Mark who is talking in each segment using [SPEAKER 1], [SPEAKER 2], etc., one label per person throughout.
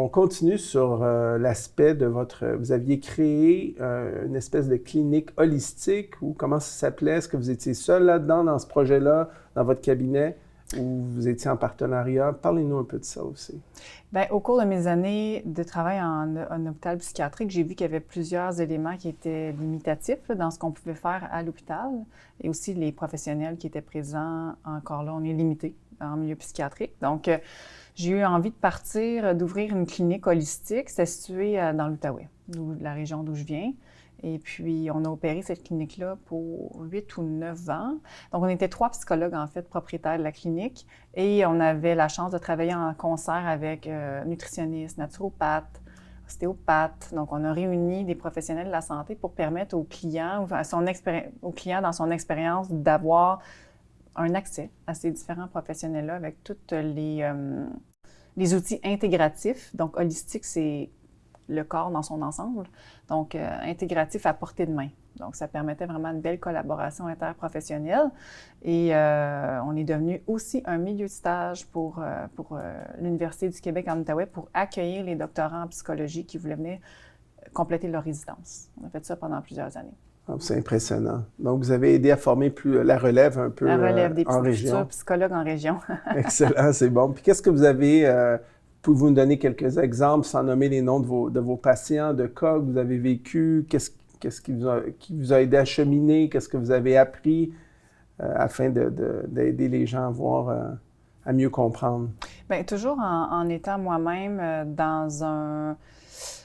[SPEAKER 1] on continue sur l'aspect de votre... Vous aviez créé une espèce de clinique holistique, ou comment ça s'appelait? Est-ce que vous étiez seul là-dedans, dans ce projet-là, dans votre cabinet, ou vous étiez en partenariat? Parlez-nous un peu de ça aussi.
[SPEAKER 2] Bien, au cours de mes années de travail en hôpital psychiatrique, j'ai vu qu'il y avait plusieurs éléments qui étaient limitatifs là, dans ce qu'on pouvait faire à l'hôpital, et aussi les professionnels qui étaient présents. Encore là, on est limité en milieu psychiatrique. Donc, j'ai eu envie de partir, d'ouvrir une clinique holistique. C'était situé dans l'Outaouais, la région d'où je viens. Et puis, on a opéré cette clinique-là pour 8 ou 9 ans. Donc, on était 3 psychologues, en fait, propriétaires de la clinique. Et on avait la chance de travailler en concert avec nutritionnistes, naturopathes, ostéopathes. Donc, on a réuni des professionnels de la santé pour permettre aux clients, au client dans son expérience, d'avoir un accès à ces différents professionnels-là avec tous les outils intégratifs. Donc, holistique, c'est le corps dans son ensemble. Donc, intégratif à portée de main. Donc, ça permettait vraiment une belle collaboration interprofessionnelle. Et on est devenu aussi un milieu de stage pour l'Université du Québec en Outaouais pour accueillir les doctorants en psychologie qui voulaient venir compléter leur résidence. On a fait ça pendant plusieurs années.
[SPEAKER 1] C'est impressionnant. Donc, vous avez aidé à former la relève un peu
[SPEAKER 2] la relève des
[SPEAKER 1] en région.
[SPEAKER 2] futurs psychologues en région.
[SPEAKER 1] Excellent, c'est bon. Puis qu'est-ce que vous avez... pouvez-vous nous donner quelques exemples, sans nommer les noms de vos patients, de cas que vous avez vécu? Qu'est-ce qui vous a aidé à cheminer? Qu'est-ce que vous avez appris afin d'aider les gens à mieux comprendre?
[SPEAKER 2] Bien, toujours en étant moi-même dans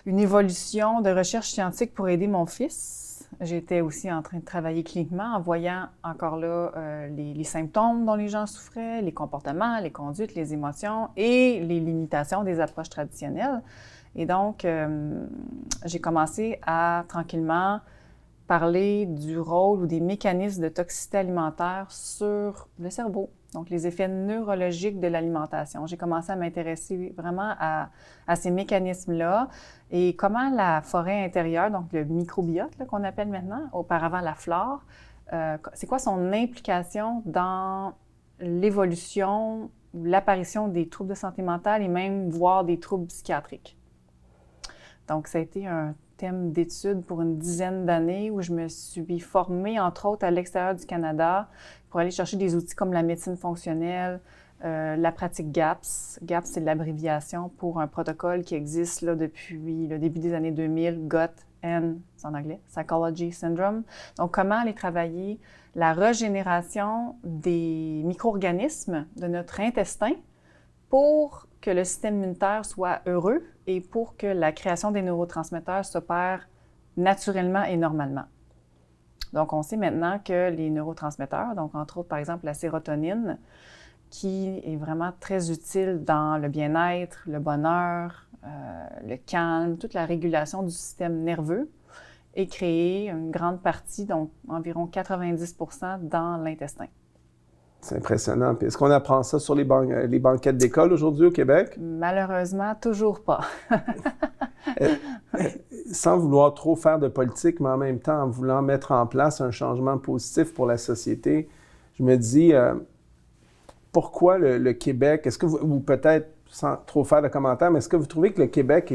[SPEAKER 2] une évolution de recherche scientifique pour aider mon fils. J'étais aussi en train de travailler cliniquement en voyant encore là les symptômes dont les gens souffraient, les comportements, les conduites, les émotions et les limitations des approches traditionnelles. Et donc, j'ai commencé à tranquillement parler du rôle ou des mécanismes de toxicité alimentaire sur le cerveau, donc les effets neurologiques de l'alimentation. J'ai commencé à m'intéresser vraiment à ces mécanismes-là et comment la forêt intérieure, donc le microbiote qu'on appelle maintenant, auparavant la flore, c'est quoi son implication dans l'évolution ou l'apparition des troubles de santé mentale et même voire des troubles psychiatriques. Donc, ça a été un thème d'étude pour une dizaine d'années où je me suis formée, entre autres, à l'extérieur du Canada pour aller chercher des outils comme la médecine fonctionnelle, la pratique GAPS. GAPS, c'est l'abréviation pour un protocole qui existe là, depuis le début des années 2000, GOT and, c'est en anglais, Psychology Syndrome. Donc, comment aller travailler la régénération des micro-organismes de notre intestin pour que le système immunitaire soit heureux et pour que la création des neurotransmetteurs s'opère naturellement et normalement. Donc, on sait maintenant que les neurotransmetteurs, donc entre autres, par exemple, la sérotonine, qui est vraiment très utile dans le bien-être, le bonheur, le calme, toute la régulation du système nerveux, est créée une grande partie, donc environ 90% dans l'intestin.
[SPEAKER 1] C'est impressionnant. Puis est-ce qu'on apprend ça sur les banquettes d'école aujourd'hui au Québec?
[SPEAKER 2] Malheureusement, toujours pas.
[SPEAKER 1] Sans vouloir trop faire de politique, mais en même temps en voulant mettre en place un changement positif pour la société, je me dis, pourquoi le Québec, ou peut-être sans trop faire de commentaires, mais est-ce que vous trouvez que le Québec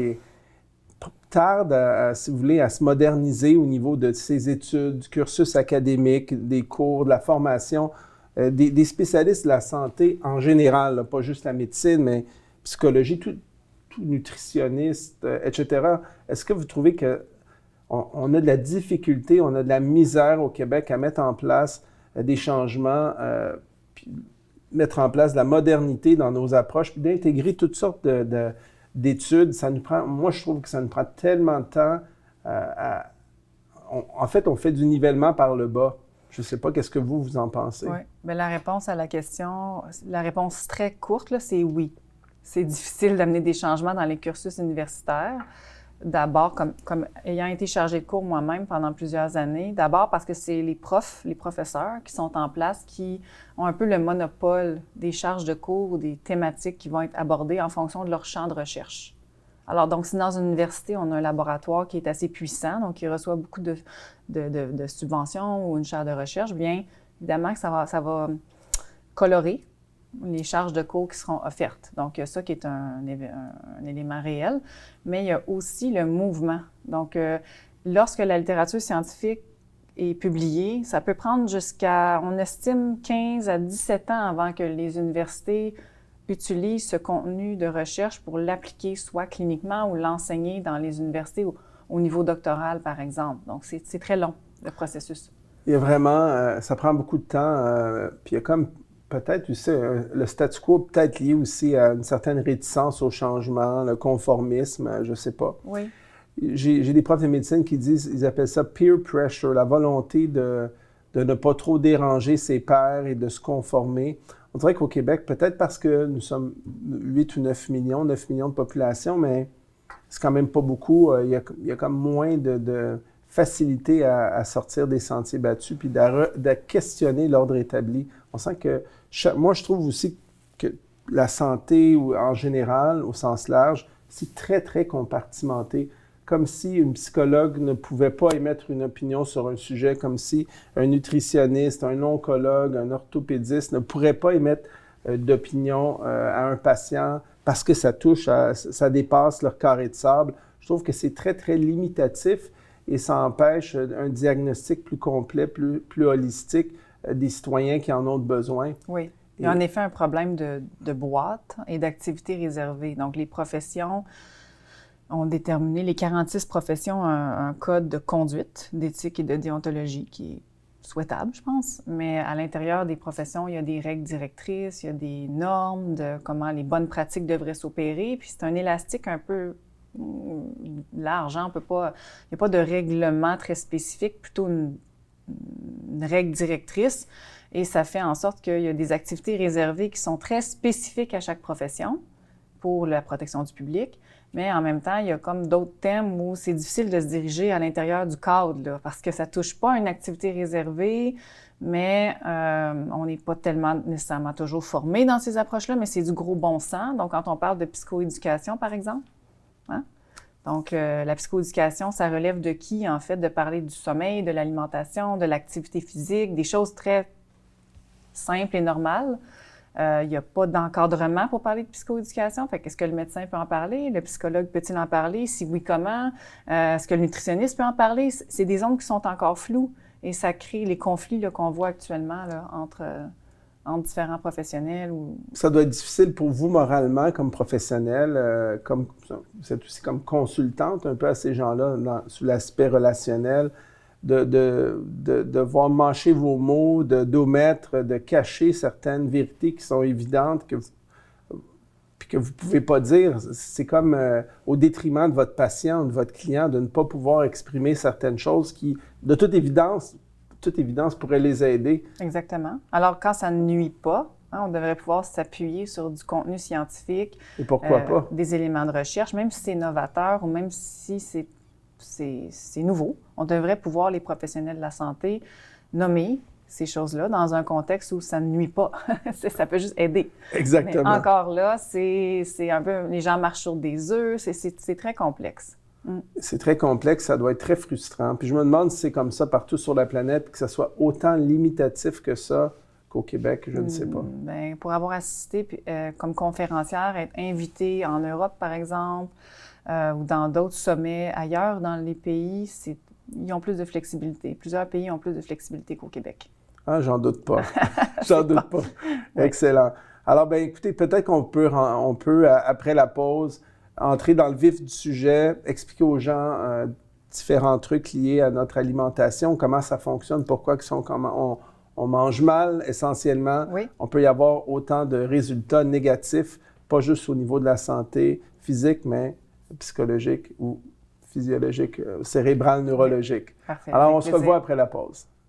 [SPEAKER 1] tarde, si vous voulez, à se moderniser au niveau de ses études, du cursus académique, des cours, de la formation, des spécialistes de la santé en général, là, pas juste la médecine, mais psychologie, tout nutritionniste, etc. Est-ce que vous trouvez qu'on a de la difficulté, on a de la misère au Québec à mettre en place des changements, puis mettre en place de la modernité dans nos approches, puis d'intégrer toutes sortes d'études? Moi, je trouve que ça nous prend tellement de temps. En fait, on fait du nivellement par le bas. Je ne sais pas, qu'est-ce que vous en pensez?
[SPEAKER 2] Oui, bien, la réponse à la question, la réponse très courte, là, c'est oui. C'est difficile d'amener des changements dans les cursus universitaires. D'abord, comme ayant été chargée de cours moi-même pendant plusieurs années, d'abord parce que c'est les professeurs qui sont en place, qui ont un peu le monopole des charges de cours ou des thématiques qui vont être abordées en fonction de leur champ de recherche. Alors, donc, si dans une université, on a un laboratoire qui est assez puissant, donc qui reçoit beaucoup de subventions ou une chaire de recherche, bien évidemment que ça va colorer les charges de cours qui seront offertes. Donc, il y a ça qui est un élément réel, mais il y a aussi le mouvement. Donc, lorsque la littérature scientifique est publiée, ça peut prendre jusqu'à, on estime, 15 à 17 ans avant que les universités utilisent ce contenu de recherche pour l'appliquer soit cliniquement ou l'enseigner dans les universités au niveau doctoral, par exemple. Donc, c'est très long, le processus.
[SPEAKER 1] Il y a vraiment, ça prend beaucoup de temps, puis il y a comme peut-être aussi, le statu quo peut-être lié aussi à une certaine réticence au changement, le conformisme, je ne sais pas.
[SPEAKER 2] Oui.
[SPEAKER 1] J'ai des profs de médecine qui disent, ils appellent ça peer pressure, la volonté de ne pas trop déranger ses pairs et de se conformer. On dirait qu'au Québec, peut-être parce que nous sommes 8 ou 9 millions de population, mais c'est quand même pas beaucoup. Il y a comme moins de facilité à sortir des sentiers battus puis de questionner l'ordre établi. On sent que, moi, je trouve aussi que la santé en général, au sens large, c'est très, très compartimenté. Comme si une psychologue ne pouvait pas émettre une opinion sur un sujet, comme si un nutritionniste, un oncologue, un orthopédiste ne pourrait pas émettre d'opinion à un patient parce que ça ça dépasse leur carré de sable. Je trouve que c'est très, très limitatif et ça empêche un diagnostic plus complet, plus holistique des citoyens qui en ont besoin.
[SPEAKER 2] Oui. Il y a en effet un problème de boîte et d'activités réservées. Donc, les professions ont déterminé, les 46 professions, un code de conduite, d'éthique et de déontologie qui est souhaitable, je pense. Mais à l'intérieur des professions, il y a des règles directrices, il y a des normes de comment les bonnes pratiques devraient s'opérer. Puis c'est un élastique un peu large. Hein? Il n'y a pas de règlement très spécifique, plutôt une règle directrice. Et ça fait en sorte qu'il y a des activités réservées qui sont très spécifiques à chaque profession pour la protection du public. Mais en même temps, il y a comme d'autres thèmes où c'est difficile de se diriger à l'intérieur du cadre, là, parce que ça ne touche pas à une activité réservée, mais on n'est pas tellement nécessairement toujours formé dans ces approches-là, mais c'est du gros bon sens. Donc, quand on parle de psychoéducation, par exemple, hein? Donc, la psychoéducation, ça relève de qui, en fait, de parler du sommeil, de l'alimentation, de l'activité physique, des choses très simples et normales. Il n'y a pas d'encadrement pour parler de psychoéducation. Fait qu'est-ce que le médecin peut en parler? Le psychologue peut-il en parler? Si oui, comment? Est-ce que le nutritionniste peut en parler? C'est des zones qui sont encore floues et ça crée les conflits là, qu'on voit actuellement là, entre différents professionnels.
[SPEAKER 1] Ça doit être difficile pour vous moralement comme professionnel, vous êtes aussi comme consultante un peu à ces gens-là sous l'aspect relationnel. De voir mâcher vos mots, d'omettre, de cacher certaines vérités qui sont évidentes puis que vous ne pouvez pas dire. C'est comme au détriment de votre patient ou de votre client de ne pas pouvoir exprimer certaines choses qui, de toute évidence, pourraient les aider.
[SPEAKER 2] Exactement. Alors, quand ça ne nuit pas, hein, on devrait pouvoir s'appuyer sur du contenu scientifique.
[SPEAKER 1] Et pourquoi pas?
[SPEAKER 2] Des éléments de recherche, même si c'est novateur ou même si c'est nouveau. On devrait pouvoir, les professionnels de la santé, nommer ces choses-là dans un contexte où ça ne nuit pas. Ça peut juste aider.
[SPEAKER 1] Exactement.
[SPEAKER 2] Mais encore là, c'est un peu... Les gens marchent sur des œufs. C'est très complexe.
[SPEAKER 1] C'est très complexe. Ça doit être très frustrant. Puis je me demande si c'est comme ça partout sur la planète, que ça soit autant limitatif que ça qu'au Québec. Je ne sais pas.
[SPEAKER 2] Bien, pour avoir assisté comme conférencière, être invitée en Europe, par exemple, ou dans d'autres sommets ailleurs dans les pays, ils ont plus de flexibilité. Plusieurs pays ont plus de flexibilité qu'au Québec.
[SPEAKER 1] Ah, j'en doute pas. J'en doute pas. Oui. Excellent. Alors, bien, écoutez, peut-être qu'on peut, après la pause, entrer dans le vif du sujet, expliquer aux gens différents trucs liés à notre alimentation, comment ça fonctionne, pourquoi on mange mal essentiellement.
[SPEAKER 2] Oui.
[SPEAKER 1] On peut y avoir autant de résultats négatifs, pas juste au niveau de la santé physique, mais psychologique ou physiologique, cérébral, neurologique.
[SPEAKER 2] Parfait.
[SPEAKER 1] Alors, on se revoit après la pause.